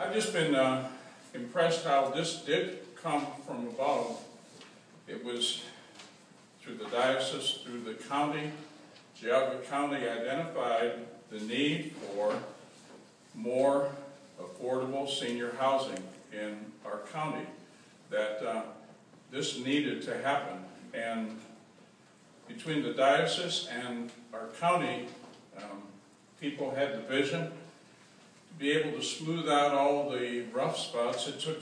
I've just been impressed how this did come from above. It was through the diocese, through the county. Geauga County identified the need for more affordable senior housing in our county, that this needed to happen. And between the diocese and our county, people had the vision to be able to smooth out all the rough spots. It took,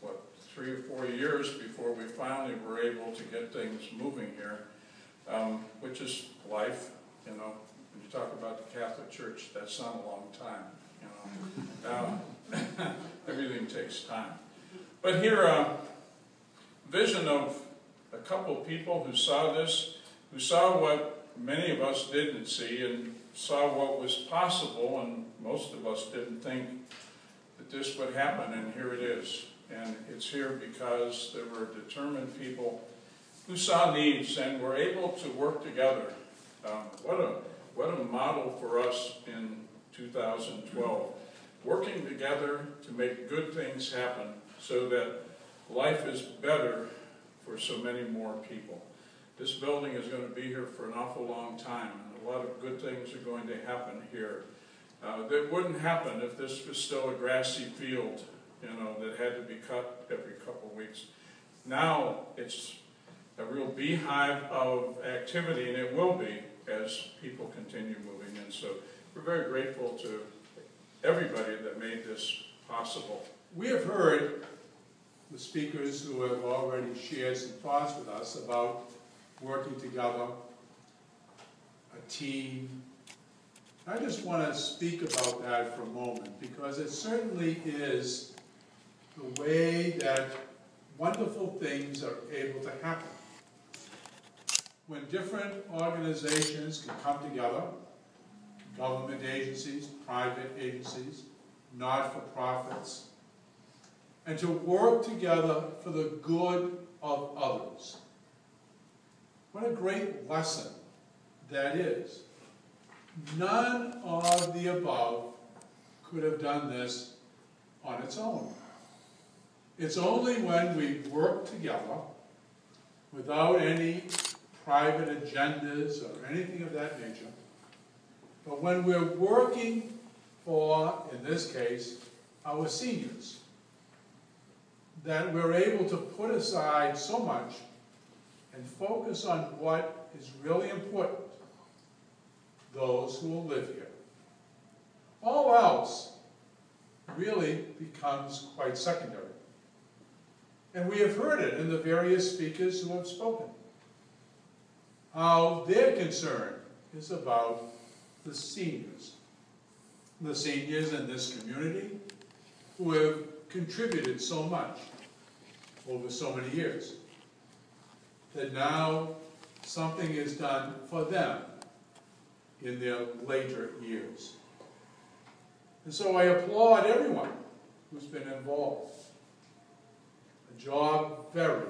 what, 3 or 4 years before we finally were able to get things moving here, which is life, you know. When you talk about the Catholic Church, that's not a long time, you know. Everything takes time. But here, vision of a couple of people who saw this, who saw what many of us didn't see and saw what was possible, and most of us didn't think that this would happen, and here it is. And it's here because there were determined people who saw needs and were able to work together. What a model for us in 2012. Working together to make good things happen so that life is better for so many more people. This building is going to be here for an awful long time, and a lot of good things are going to happen here. That wouldn't happen if this was still a grassy field, you know, that had to be cut every couple of weeks. Now it's a real beehive of activity, and it will be as people continue moving in. So we're very grateful to everybody that made this possible. We have heard the speakers who have already shared some thoughts with us about working together, a team. I just want to speak about that for a moment, because it certainly is the way that wonderful things are able to happen. When different organizations can come together, government agencies, private agencies, not-for-profits, and to work together for the good of others. What a great lesson that is. None of the above could have done this on its own. It's only when we work together without any private agendas or anything of that nature, but when we're working for, in this case, our seniors, that we're able to put aside so much and focus on what is really important, those who will live here. All else really becomes quite secondary. And we have heard it in the various speakers who have spoken, how their concern is about the seniors in this community who have contributed so much over so many years, that now something is done for them in their later years. And so I applaud everyone who's been involved. A job very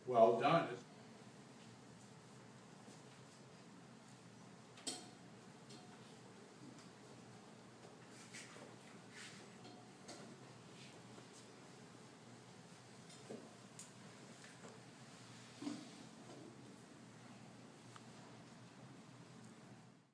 well done.